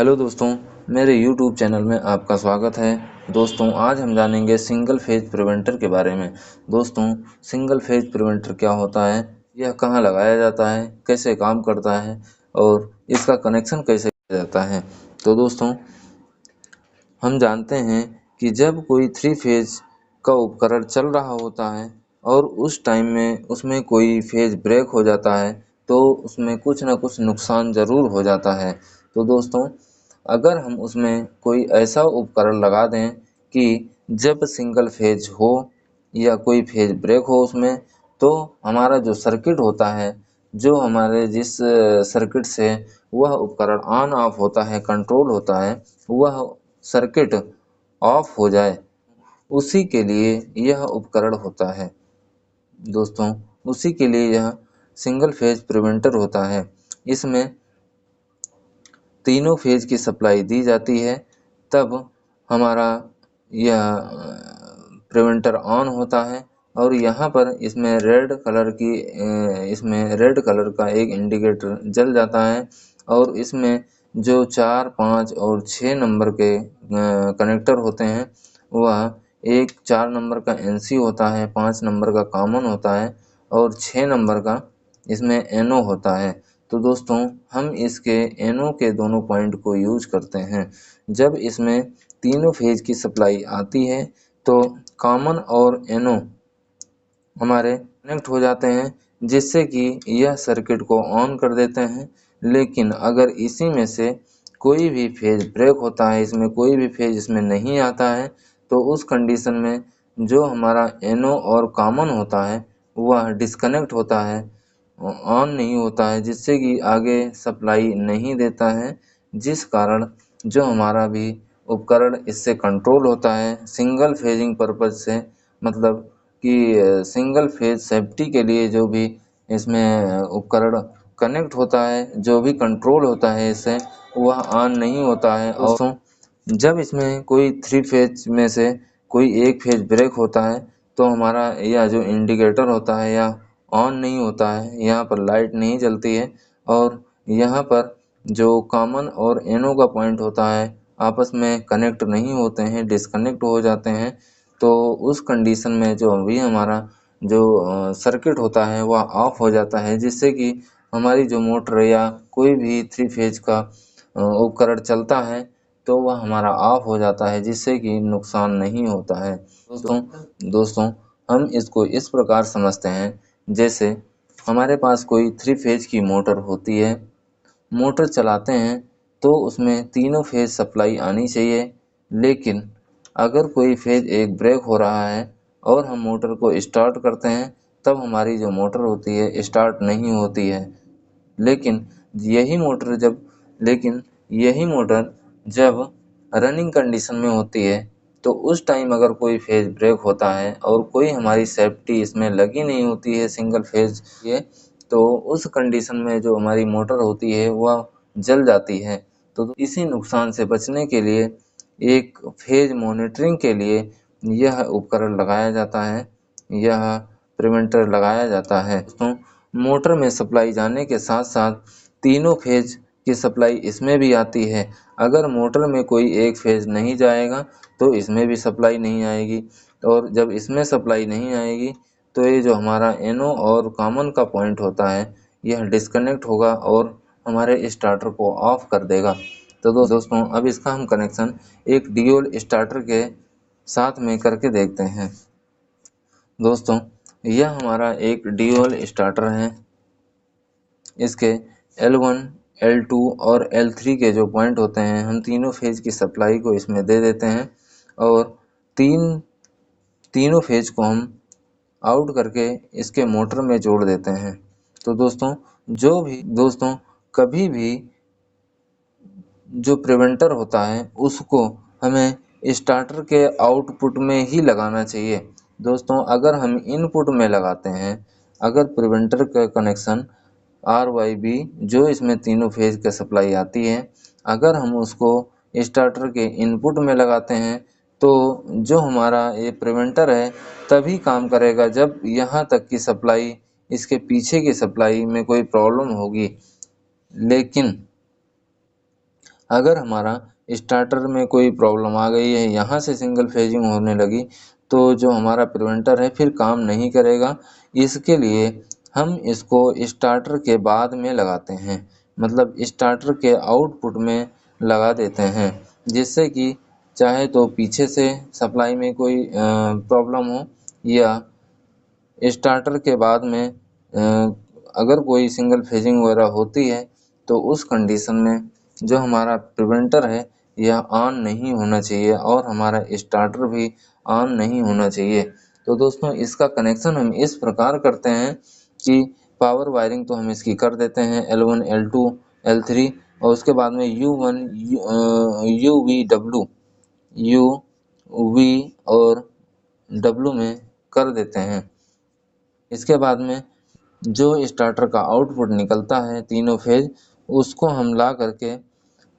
Hello दोस्तों, मेरे YouTube channel में आपका स्वागत है। दोस्तों, आज हम जानेंगे सिंगल फेज प्रिवेंटर के बारे में। दोस्तों, सिंगल फेज प्रिवेंटर क्या होता है, यह कहाँ लगाया जाता है, कैसे काम करता है और इसका कनेक्शन कैसे किया जाता है। तो दोस्तों, हम जानते हैं कि जब कोई 3 फेज का उपकरण चल रहा होता है और उस टाइम में उसमें कोई फेज ब्रेक हो जाता है, तो उसमें कुछ ना कुछ नुकसान ज़रूर हो जाता है। तो दोस्तों, अगर हम उसमें कोई ऐसा उपकरण लगा दें कि जब सिंगल फेज हो या कोई फेज ब्रेक हो उसमें, तो हमारा जो सर्किट होता है, जो हमारे जिस सर्किट से वह उपकरण ऑन ऑफ होता है, कंट्रोल होता है, वह सर्किट ऑफ हो जाए, उसी के लिए यह उपकरण होता है। दोस्तों, उसी के लिए यह सिंगल फेज प्रिवेंटर होता है। इसमें तीनों फेज की सप्लाई दी जाती है, तब हमारा यह प्रिवेंटर ऑन होता है और यहाँ पर इसमें रेड कलर का एक इंडिकेटर जल जाता है और इसमें जो 4, 5 और 6 नंबर के कनेक्टर होते हैं, वह एक 4 नंबर का एनसी होता है, 5 नंबर का कॉमन होता है और 6 नंबर का इसमें एनओ होता है। तो दोस्तों, हम इसके एनओ के दोनों पॉइंट को यूज करते हैं। जब इसमें तीनों फेज की सप्लाई आती है, तो कॉमन और एनओ हमारे कनेक्ट हो जाते हैं, जिससे कि यह सर्किट को ऑन कर देते हैं। लेकिन अगर इसी में से कोई भी फेज ब्रेक होता है, इसमें कोई भी फेज इसमें नहीं आता है, तो उस कंडीशन में जो हमारा एनओ और कॉमन होता है, वह डिस्कनेक्ट होता है, ऑन नहीं होता है, जिससे कि आगे सप्लाई नहीं देता है, जिस कारण जो हमारा भी उपकरण इससे कंट्रोल होता है सिंगल फेजिंग पर्पज से, मतलब कि सिंगल फेज सेफ्टी के लिए जो भी इसमें उपकरण कनेक्ट होता है, जो भी कंट्रोल होता है इससे, वह ऑन नहीं होता है। और दोस्तों, जब इसमें कोई 3 फेज में से कोई एक फेज ब्रेक होता है, तो हमारा यह जो इंडिकेटर होता है यह ऑन नहीं होता है, यहाँ पर लाइट नहीं जलती है और यहाँ पर जो कॉमन और एनओ का पॉइंट होता है आपस में कनेक्ट नहीं होते हैं, डिस्कनेक्ट हो जाते हैं। तो उस कंडीशन में जो अभी हमारा जो सर्किट होता है वह ऑफ हो जाता है, जिससे कि हमारी जो मोटर या कोई भी 3 फेज का उपकरण चलता है, तो वह हमारा ऑफ हो जाता है, जिससे कि नुकसान नहीं होता है। दोस्तों, हम इसको इस प्रकार समझते हैं, जैसे हमारे पास कोई 3 फेज की मोटर होती है, मोटर चलाते हैं तो उसमें तीनों फेज सप्लाई आनी चाहिए। लेकिन अगर कोई फेज एक ब्रेक हो रहा है और हम मोटर को स्टार्ट करते हैं, तब हमारी जो मोटर होती है स्टार्ट नहीं होती है। लेकिन यही मोटर जब लेकिन यही मोटर जब रनिंग कंडीशन में होती है, तो उस टाइम अगर कोई फेज ब्रेक होता है और कोई हमारी सेफ्टी इसमें लगी नहीं होती है सिंगल फेज ये, तो उस कंडीशन में जो हमारी मोटर होती है वह जल जाती है। तो इसी नुकसान से बचने के लिए एक फेज मॉनिटरिंग के लिए यह उपकरण लगाया जाता है, यह प्रिवेंटर लगाया जाता है। दोस्तों, मोटर में सप्लाई जाने के साथ साथ तीनों फेज की सप्लाई इसमें भी आती है। अगर मोटर में कोई एक फेज नहीं जाएगा, तो इसमें भी सप्लाई नहीं आएगी और जब इसमें सप्लाई नहीं आएगी, तो ये जो हमारा एनओ और कॉमन का पॉइंट होता है, यह डिस्कनेक्ट होगा और हमारे स्टार्टर को ऑफ कर देगा। तो दोस्तों, अब इसका हम कनेक्शन एक ड्यूल स्टार्टर के साथ में करके देखते हैं। दोस्तों, यह हमारा एक ड्यूल स्टार्टर है। इसके L1, L2 और L3 के जो पॉइंट होते हैं, हम तीनों फेज की सप्लाई को इसमें दे देते हैं और तीनों फेज को हम आउट करके इसके मोटर में जोड़ देते हैं। तो दोस्तों, कभी भी जो प्रिवेंटर होता है उसको हमें स्टार्टर के आउटपुट में ही लगाना चाहिए। दोस्तों, अगर हम इनपुट में लगाते हैं, अगर प्रिवेंटर का कनेक्शन RYB जो इसमें तीनों फेज का सप्लाई आती है, अगर हम उसको स्टार्टर के इनपुट में लगाते हैं, तो जो हमारा ये प्रिवेंटर है तभी काम करेगा जब यहाँ तक की सप्लाई, इसके पीछे की सप्लाई में कोई प्रॉब्लम होगी। लेकिन अगर हमारा स्टार्टर में कोई प्रॉब्लम आ गई है, यहाँ से सिंगल फेजिंग होने लगी, तो जो हमारा प्रिवेंटर है फिर काम नहीं करेगा। इसके लिए हम इसको स्टार्टर के बाद में लगाते हैं, मतलब स्टार्टर के आउटपुट में लगा देते हैं, जिससे कि चाहे तो पीछे से सप्लाई में कोई प्रॉब्लम हो या स्टार्टर के बाद में अगर कोई सिंगल फेजिंग वगैरह होती है, तो उस कंडीशन में जो हमारा प्रिवेंटर है यह ऑन नहीं होना चाहिए और हमारा स्टार्टर भी ऑन नहीं होना चाहिए। तो दोस्तों इसका कनेक्शन हम इस प्रकार करते हैं कि पावर वायरिंग तो हम इसकी कर देते हैं L1, L2, L3 और उसके बाद में U1, UV, UV और W में कर देते हैं। इसके बाद में जो स्टार्टर का आउटपुट निकलता है तीनों फेज, उसको हम ला करके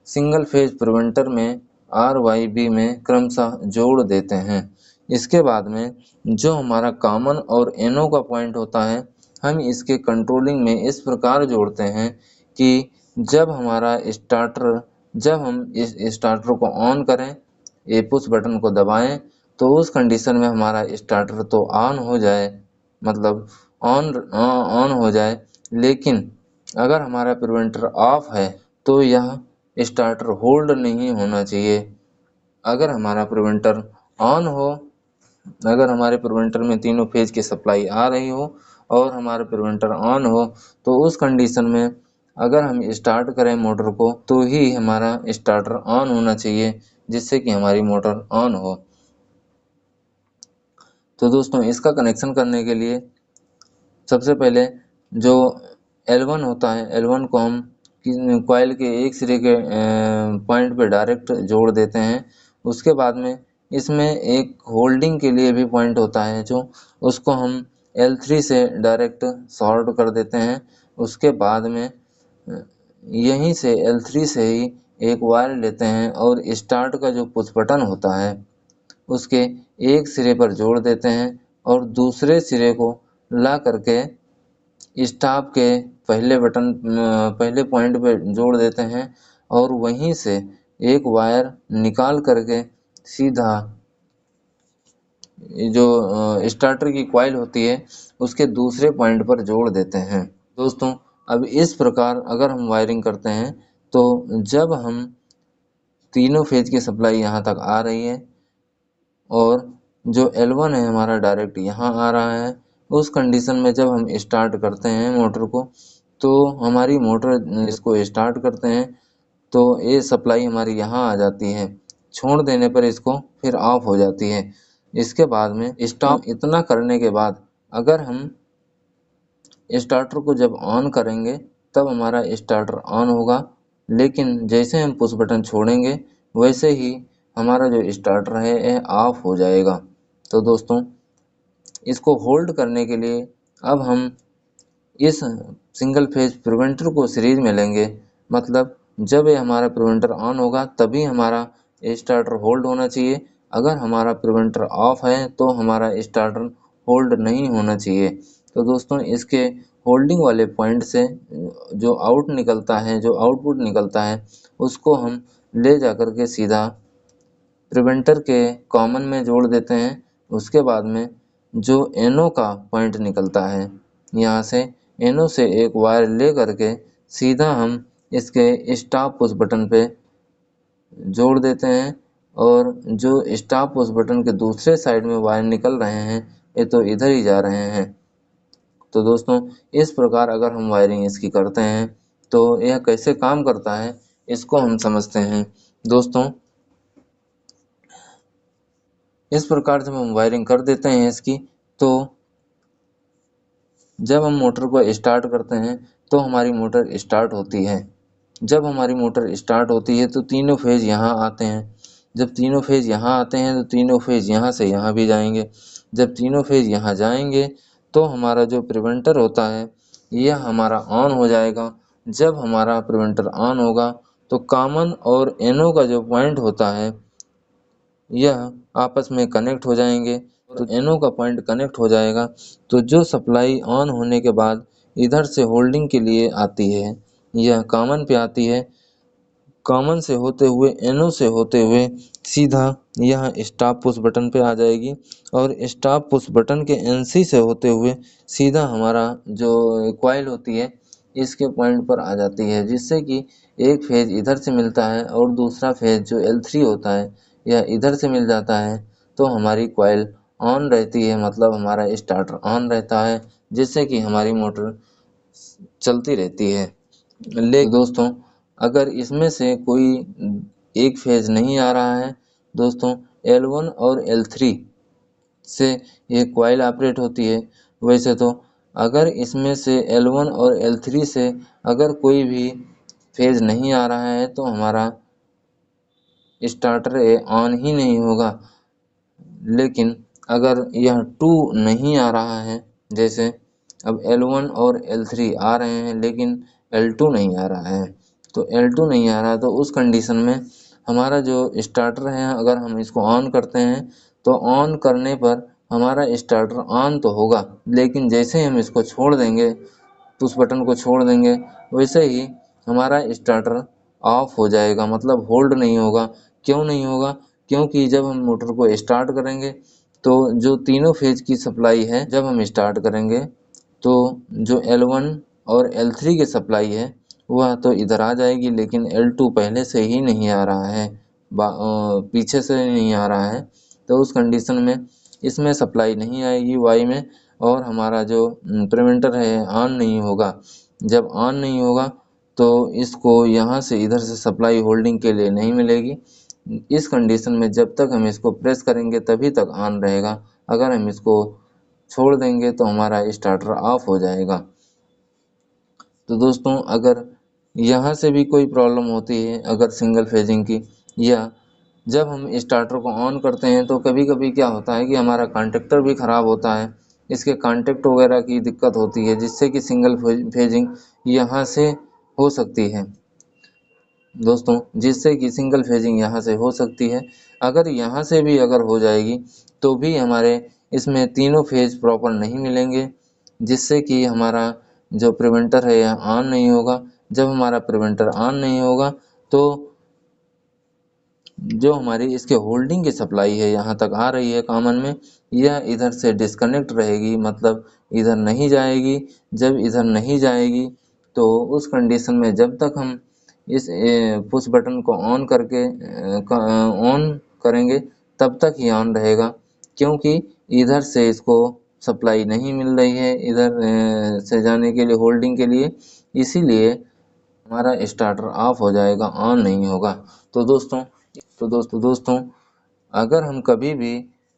सिंगल फेज प्रिवेंटर में RYB में क्रमशः जोड़ देते हैं। इसके बाद में जो हमारा कॉमन और NO का पॉइंट होता है, हम इसके कंट्रोलिंग में इस प्रकार जोड़ते हैं कि जब हम इस स्टार्टर को ऑन करें, ये पुश बटन को दबाएं, तो उस कंडीशन में हमारा स्टार्टर तो ऑन हो जाए, मतलब ऑन हो जाए, लेकिन अगर हमारा प्रिवेंटर ऑफ है तो यह स्टार्टर होल्ड नहीं होना चाहिए। अगर हमारा प्रिवेंटर ऑन हो, अगर हमारे प्रिवेंटर में तीनों फेज की सप्लाई आ रही हो और हमारा प्रिवेंटर ऑन हो, तो उस कंडीशन में अगर हम स्टार्ट करें मोटर को तो ही हमारा स्टार्टर ऑन होना चाहिए, जिससे कि हमारी मोटर ऑन हो। तो दोस्तों इसका कनेक्शन करने के लिए सबसे पहले जो L1 होता है, L1 को हम कॉइल के एक सिरे के पॉइंट पे डायरेक्ट जोड़ देते हैं। उसके बाद में इसमें एक होल्डिंग के लिए भी पॉइंट होता है, जो उसको हम L3 से डायरेक्ट शॉर्ट कर देते हैं। उसके बाद में यहीं से L3 से ही एक वायर लेते हैं और स्टार्ट का जो पुश बटन होता है उसके एक सिरे पर जोड़ देते हैं और दूसरे सिरे को ला करके स्टॉप के पहले पॉइंट पे जोड़ देते हैं और वहीं से एक वायर निकाल करके सीधा जो स्टार्टर की कॉइल होती है उसके दूसरे पॉइंट पर जोड़ देते हैं। दोस्तों अब इस प्रकार अगर हम वायरिंग करते हैं, तो जब हम तीनों फेज की सप्लाई यहाँ तक आ रही है और जो L1 है हमारा डायरेक्ट यहाँ आ रहा है, उस कंडीशन में जब हम स्टार्ट करते हैं मोटर को, तो हमारी मोटर इसको स्टार्ट करते हैं तो ये सप्लाई हमारी यहाँ आ जाती है, छोड़ देने पर इसको फिर ऑफ हो जाती है। इसके बाद में स्टॉप इतना करने के बाद अगर हम स्टार्टर को जब ऑन करेंगे तब हमारा स्टार्टर ऑन होगा, लेकिन जैसे हम पुश बटन छोड़ेंगे वैसे ही हमारा जो स्टार्टर है यह ऑफ हो जाएगा। तो दोस्तों इसको होल्ड करने के लिए अब हम इस सिंगल फेज प्रिवेंटर को सीरीज में लेंगे, मतलब जब ये हमारा प्रिवेंटर ऑन होगा तभी हमारा स्टार्टर होल्ड होना चाहिए। अगर हमारा प्रिवेंटर ऑफ है तो हमारा स्टार्टर होल्ड नहीं होना चाहिए। तो दोस्तों इसके होल्डिंग वाले पॉइंट से जो आउटपुट निकलता है उसको हम ले जाकर के सीधा प्रिवेंटर के कॉमन में जोड़ देते हैं। उसके बाद में जो NO का पॉइंट निकलता है, यहाँ से NO से एक वायर ले करके सीधा हम इसके स्टॉप पुश बटन पे जोड़ देते हैं और जो स्टॉप पुश बटन के दूसरे साइड में वायर निकल रहे हैं ये तो इधर ही जा रहे हैं। तो दोस्तों इस प्रकार अगर हम वायरिंग इसकी करते हैं तो यह कैसे काम करता है इसको हम समझते हैं। दोस्तों इस प्रकार जब हम वायरिंग कर देते हैं इसकी, तो जब हम मोटर को स्टार्ट करते हैं तो हमारी मोटर स्टार्ट होती है। जब हमारी मोटर स्टार्ट होती है तो तीनों फेज यहाँ आते हैं। जब तीनों फेज यहाँ आते हैं तो तीनों फेज यहाँ से यहाँ भी जाएंगे। जब तीनों फेज यहाँ जाएंगे तो हमारा जो प्रिवेंटर होता है यह हमारा ऑन हो जाएगा। जब हमारा प्रिवेंटर ऑन होगा तो कॉमन और NO का जो पॉइंट होता है यह आपस में कनेक्ट हो जाएंगे। तो NO का पॉइंट कनेक्ट हो जाएगा तो जो सप्लाई ऑन होने के बाद इधर से होल्डिंग के लिए आती है, यह कॉमन पे आती है। कॉमन से होते हुए NO से होते हुए सीधा यहाँ स्टॉप पुश बटन पे आ जाएगी और स्टॉप पुश बटन के NC से होते हुए सीधा हमारा जो कॉइल होती है इसके पॉइंट पर आ जाती है, जिससे कि एक फेज इधर से मिलता है और दूसरा फेज जो L3 होता है यह इधर से मिल जाता है। तो हमारी कॉइल ऑन रहती है, मतलब हमारा स्टार्टर ऑन रहता है, जिससे कि हमारी मोटर चलती रहती है। लेकिन दोस्तों अगर इसमें से कोई एक फेज नहीं आ रहा है दोस्तों, L1 और L3 से ये कॉइल ऑपरेट होती है। वैसे तो अगर इसमें से L1 और L3 से अगर कोई भी फेज नहीं आ रहा है तो हमारा स्टार्टर ऑन ही नहीं होगा। लेकिन अगर यह 2 नहीं आ रहा है, जैसे अब L1 और L3 आ रहे हैं लेकिन L2 नहीं आ रहा है, तो L2 नहीं आ रहा है तो उस कंडीशन में हमारा जो स्टार्टर है अगर हम इसको ऑन करते हैं तो ऑन करने पर हमारा स्टार्टर ऑन तो होगा, लेकिन जैसे ही हम इसको छोड़ देंगे, पुश बटन को छोड़ देंगे, वैसे ही हमारा स्टार्टर ऑफ हो जाएगा, मतलब होल्ड नहीं होगा। क्यों नहीं होगा? क्योंकि जब हम मोटर को स्टार्ट करेंगे तो जो तीनों फेज की सप्लाई है, जब हम स्टार्ट करेंगे तो जो L1 और L3 की सप्लाई है वह तो इधर आ जाएगी, लेकिन L2 पहले से ही नहीं आ रहा है, पीछे से नहीं आ रहा है। तो उस कंडीशन में इसमें सप्लाई नहीं आएगी वाई में, और हमारा जो प्रिवेंटर है ऑन नहीं होगा। जब ऑन नहीं होगा तो इसको यहाँ से इधर से सप्लाई होल्डिंग के लिए नहीं मिलेगी। इस कंडीशन में जब तक हम इसको प्रेस करेंगे तभी तक ऑन रहेगा। अगर हम इसको छोड़ देंगे तो हमारा स्टार्टर ऑफ हो जाएगा। तो दोस्तों अगर यहाँ से भी कोई प्रॉब्लम होती है अगर सिंगल फेजिंग की, या जब हम स्टार्टर को ऑन करते हैं तो कभी कभी क्या होता है कि हमारा कॉन्टेक्टर भी ख़राब होता है, इसके कॉन्टेक्ट वगैरह की दिक्कत होती है, जिससे कि सिंगल फेजिंग यहाँ से हो सकती है दोस्तों, जिससे कि सिंगल फेजिंग यहाँ से हो सकती है। अगर यहाँ से भी अगर हो जाएगी तो भी हमारे इसमें तीनों फेज प्रॉपर नहीं मिलेंगे, जिससे कि हमारा जो प्रिवेंटर है यह ऑन नहीं होगा। जब हमारा प्रिवेंटर ऑन नहीं होगा तो जो हमारी इसके होल्डिंग की सप्लाई है यहाँ तक आ रही है कॉमन में, यह इधर से डिस्कनेक्ट रहेगी, मतलब इधर नहीं जाएगी। जब इधर नहीं जाएगी तो उस कंडीशन में जब तक हम इस पुश बटन को ऑन करके ऑन करेंगे तब तक ही ऑन रहेगा, क्योंकि इधर से इसको सप्लाई नहीं मिल रही है इधर से जाने के लिए, होल्डिंग के लिए, इसीलिए हमारा स्टार्टर ऑफ हो जाएगा, ऑन नहीं होगा। तो दोस्तों अगर हम कभी भी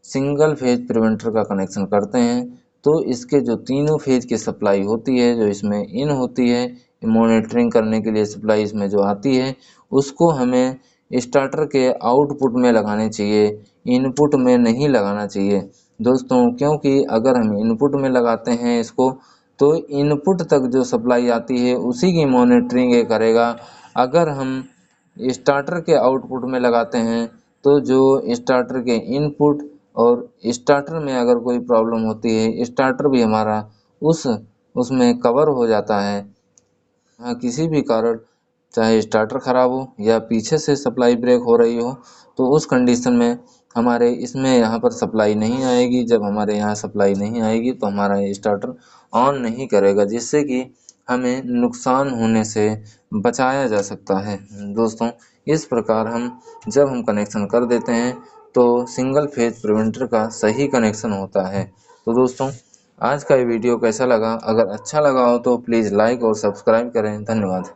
सिंगल फेज प्रिवेंटर का कनेक्शन करते हैं तो इसके जो तीनों फेज की सप्लाई होती है, जो इसमें इन होती है मॉनिटरिंग करने के लिए सप्लाई इसमें जो आती है, उसको हमें स्टार्टर के आउटपुट में लगाने चाहिए, इनपुट में नहीं लगाना चाहिए दोस्तों। क्योंकि अगर हम इनपुट में लगाते हैं इसको तो इनपुट तक जो सप्लाई आती है उसी की मॉनिटरिंग ये करेगा। अगर हम स्टार्टर के आउटपुट में लगाते हैं तो जो स्टार्टर के इनपुट और स्टार्टर में अगर कोई प्रॉब्लम होती है, स्टार्टर भी हमारा उसमें कवर हो जाता है। हाँ, किसी भी कारण चाहे स्टार्टर ख़राब हो या पीछे से सप्लाई ब्रेक हो रही हो तो उस कंडीशन में हमारे इसमें यहाँ पर सप्लाई नहीं आएगी। जब हमारे यहाँ सप्लाई नहीं आएगी तो हमारा स्टार्टर ऑन नहीं करेगा, जिससे कि हमें नुकसान होने से बचाया जा सकता है दोस्तों। इस प्रकार जब हम कनेक्शन कर देते हैं तो सिंगल फेज प्रिवेंटर का सही कनेक्शन होता है। तो दोस्तों आज का ये वीडियो कैसा लगा? अगर अच्छा लगा हो तो प्लीज़ लाइक और सब्सक्राइब करें। धन्यवाद।